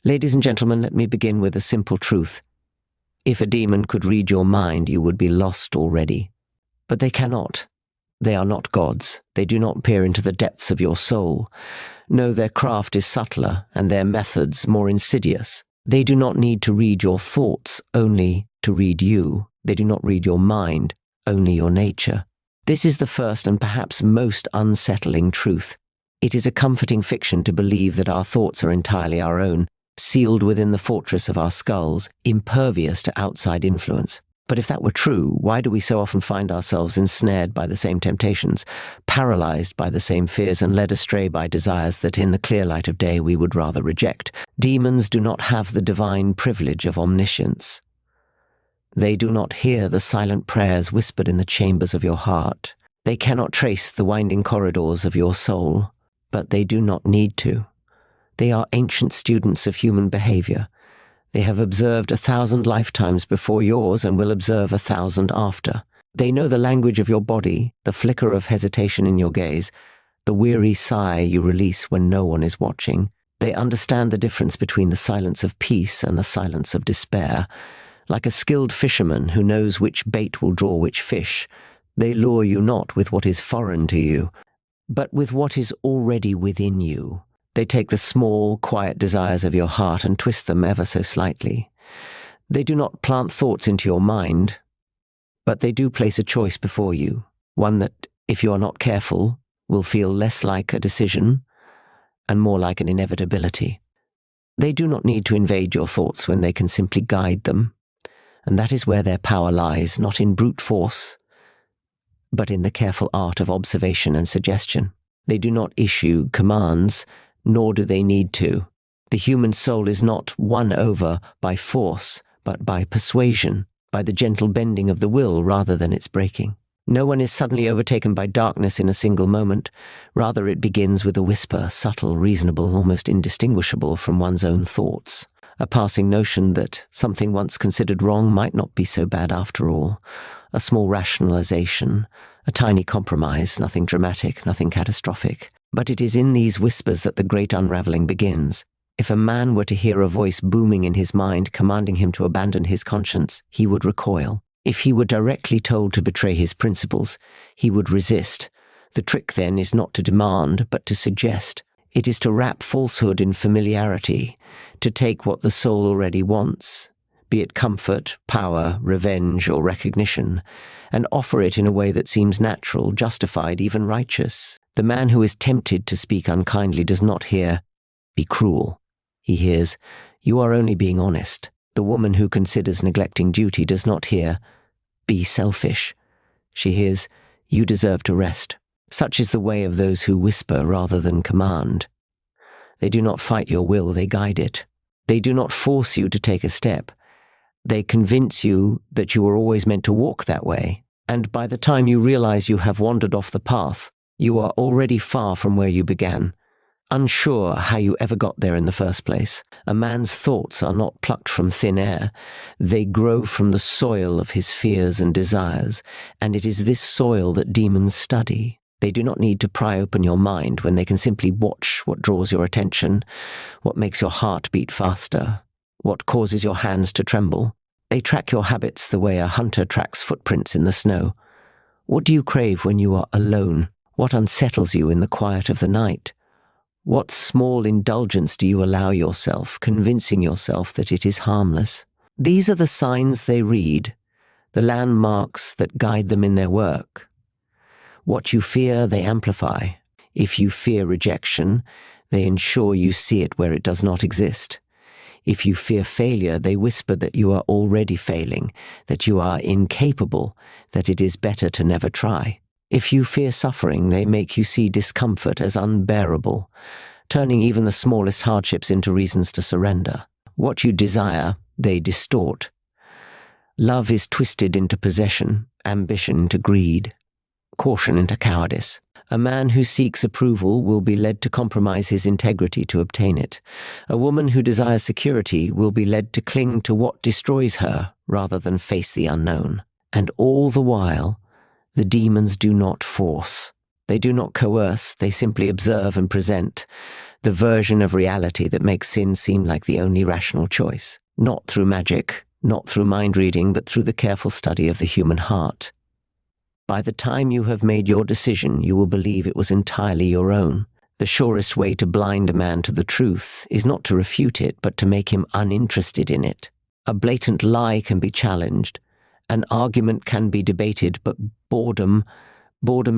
Ladies and gentlemen, let me begin with a simple truth. If a demon could read your mind, you would be lost already. But they cannot. They are not gods. They do not peer into the depths of your soul. No, their craft is subtler, and their methods more insidious. They do not need to read your thoughts, only to read you. They do not read your mind, only your nature. This is the first and perhaps most unsettling truth. It is a comforting fiction to believe that our thoughts are entirely our own, sealed within the fortress of our skulls, impervious to outside influence. But if that were true, why do we so often find ourselves ensnared by the same temptations, paralyzed by the same fears, and led astray by desires that in the clear light of day we would rather reject? Demons do not have the divine privilege of omniscience. They do not hear the silent prayers whispered in the chambers of your heart. They cannot trace the winding corridors of your soul, but they do not need to. They are ancient students of human behavior. They have observed 1,000 lifetimes before yours and will observe 1,000 after. They know the language of your body, the flicker of hesitation in your gaze, the weary sigh you release when no one is watching. They understand the difference between the silence of peace and the silence of despair. Like a skilled fisherman who knows which bait will draw which fish, they lure you not with what is foreign to you, but with what is already within you. They take the small, quiet desires of your heart and twist them ever so slightly. They do not plant thoughts into your mind, but they do place a choice before you, one that, if you are not careful, will feel less like a decision and more like an inevitability. They do not need to invade your thoughts when they can simply guide them, and that is where their power lies, not in brute force, but in the careful art of observation and suggestion. They do not issue commands, nor do they need to. The human soul is not won over by force, but by persuasion, by the gentle bending of the will rather than its breaking. No one is suddenly overtaken by darkness in a single moment. Rather, it begins with a whisper, subtle, reasonable, almost indistinguishable from one's own thoughts. A passing notion that something once considered wrong might not be so bad after all. A small rationalization, a tiny compromise, nothing dramatic, nothing catastrophic. But it is in these whispers that the great unraveling begins. If a man were to hear a voice booming in his mind commanding him to abandon his conscience, he would recoil. If he were directly told to betray his principles, he would resist. The trick then is not to demand, but to suggest. It is to wrap falsehood in familiarity, to take what the soul already wants, be it comfort, power, revenge, or recognition, and offer it in a way that seems natural, justified, even righteous. The man who is tempted to speak unkindly does not hear, "Be cruel." He hears, "You are only being honest." The woman who considers neglecting duty does not hear, "Be selfish." She hears, "You deserve to rest." Such is the way of those who whisper rather than command. They do not fight your will, they guide it. They do not force you to take a step. They convince you that you were always meant to walk that way, and by the time you realize you have wandered off the path, you are already far from where you began, unsure how you ever got there in the first place. A man's thoughts are not plucked from thin air. They grow from the soil of his fears and desires, and it is this soil that demons study. They do not need to pry open your mind when they can simply watch what draws your attention, what makes your heart beat faster, what causes your hands to tremble. They track your habits the way a hunter tracks footprints in the snow. What do you crave when you are alone? What unsettles you in the quiet of the night? What small indulgence do you allow yourself, convincing yourself that it is harmless? These are the signs they read, the landmarks that guide them in their work. What you fear, they amplify. If you fear rejection, they ensure you see it where it does not exist. If you fear failure, they whisper that you are already failing, that you are incapable, that it is better to never try. If you fear suffering, they make you see discomfort as unbearable, turning even the smallest hardships into reasons to surrender. What you desire, they distort. Love is twisted into possession, ambition into greed, caution into cowardice. A man who seeks approval will be led to compromise his integrity to obtain it. A woman who desires security will be led to cling to what destroys her rather than face the unknown. And all the while, the demons do not force. They do not coerce, they simply observe and present. the version of reality that makes sin seem like the only rational choice, not through magic, not through mind reading, but through the careful study of the human heart. By the time you have made your decision, you will believe it was entirely your own. The surest way to blind a man to the truth is not to refute it, but to make him uninterested in it. A blatant lie can be challenged. An argument can be debated, but boredom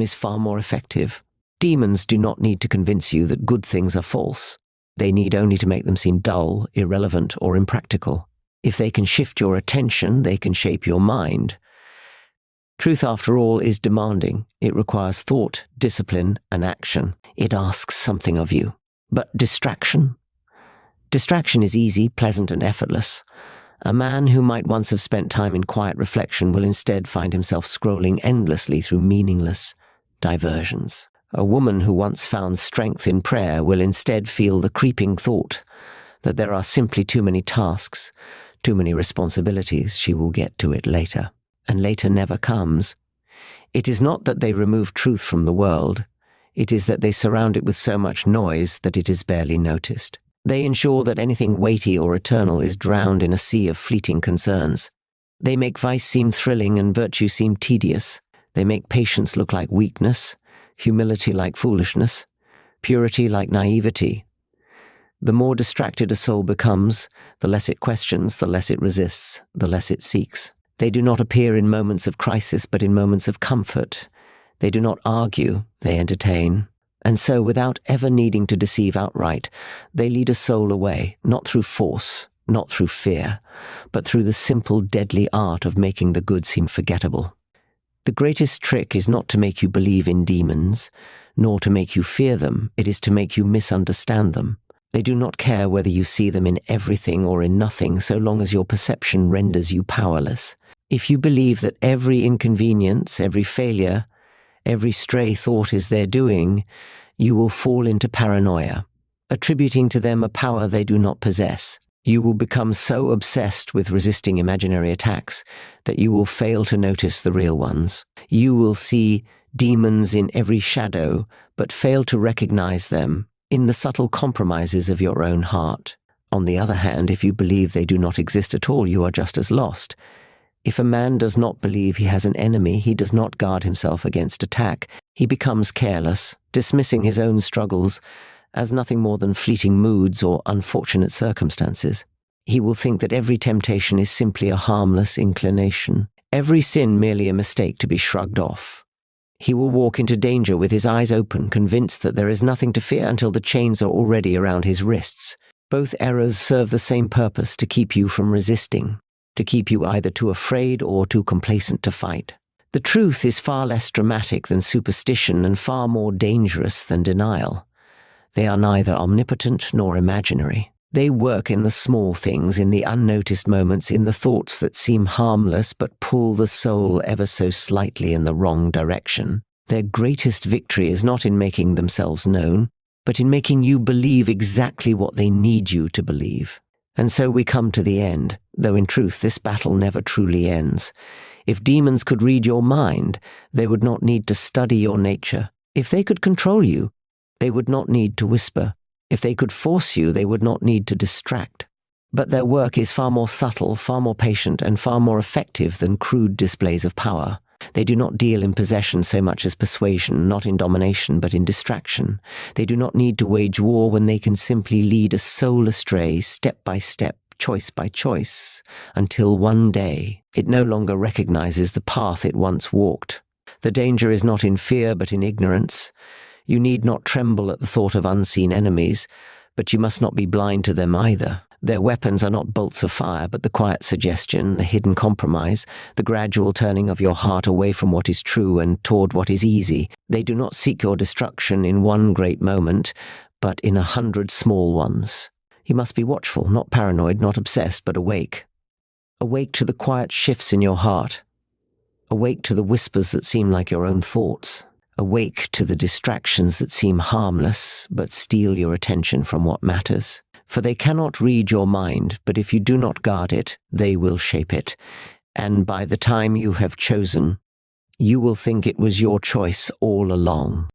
is far more effective. Demons do not need to convince you that good things are false. They need only to make them seem dull, irrelevant, or impractical. If they can shift your attention, they can shape your mind. Truth, after all, is demanding. It requires thought, discipline, and action. It asks something of you. But distraction? Distraction is easy, pleasant, and effortless. A man who might once have spent time in quiet reflection will instead find himself scrolling endlessly through meaningless diversions. A woman who once found strength in prayer will instead feel the creeping thought that there are simply too many tasks, too many responsibilities. She will get to it later. And later never comes. It is not that they remove truth from the world. It is that they surround it with so much noise that it is barely noticed. They ensure that anything weighty or eternal is drowned in a sea of fleeting concerns. They make vice seem thrilling and virtue seem tedious. They make patience look like weakness, humility like foolishness, purity like naivety. The more distracted a soul becomes, the less it questions, the less it resists, the less it seeks. They do not appear in moments of crisis, but in moments of comfort. They do not argue, they entertain. And so, without ever needing to deceive outright, they lead a soul away, not through force, not through fear, but through the simple, deadly art of making the good seem forgettable. The greatest trick is not to make you believe in demons, nor to make you fear them. It is to make you misunderstand them. They do not care whether you see them in everything or in nothing, so long as your perception renders you powerless. If you believe that every inconvenience, every failure, every stray thought is their doing, you will fall into paranoia, attributing to them a power they do not possess. You will become so obsessed with resisting imaginary attacks that you will fail to notice the real ones. You will see demons in every shadow, but fail to recognize them in the subtle compromises of your own heart. On the other hand, if you believe they do not exist at all, you are just as lost. If a man does not believe he has an enemy, he does not guard himself against attack. He becomes careless, dismissing his own struggles as nothing more than fleeting moods or unfortunate circumstances. He will think that every temptation is simply a harmless inclination, every sin merely a mistake to be shrugged off. He will walk into danger with his eyes open, convinced that there is nothing to fear until the chains are already around his wrists. Both errors serve the same purpose: to keep you from resisting, to keep you either too afraid or too complacent to fight. The truth is far less dramatic than superstition and far more dangerous than denial. They are neither omnipotent nor imaginary. They work in the small things, in the unnoticed moments, in the thoughts that seem harmless but pull the soul ever so slightly in the wrong direction. Their greatest victory is not in making themselves known, but in making you believe exactly what they need you to believe. And so we come to the end, though in truth this battle never truly ends. If demons could read your mind, they would not need to study your nature. If they could control you, they would not need to whisper. If they could force you, they would not need to distract. But their work is far more subtle, far more patient, and far more effective than crude displays of power. They do not deal in possession so much as persuasion, not in domination, but in distraction. They do not need to wage war when they can simply lead a soul astray, step by step, choice by choice, until one day it no longer recognizes the path it once walked. The danger is not in fear, but in ignorance. You need not tremble at the thought of unseen enemies, but you must not be blind to them either. Their weapons are not bolts of fire, but the quiet suggestion, the hidden compromise, the gradual turning of your heart away from what is true and toward what is easy. They do not seek your destruction in one great moment, but in 100 small ones. You must be watchful, not paranoid, not obsessed, but awake. Awake to the quiet shifts in your heart. Awake to the whispers that seem like your own thoughts. Awake to the distractions that seem harmless, but steal your attention from what matters. For they cannot read your mind, but if you do not guard it, they will shape it. And by the time you have chosen, you will think it was your choice all along.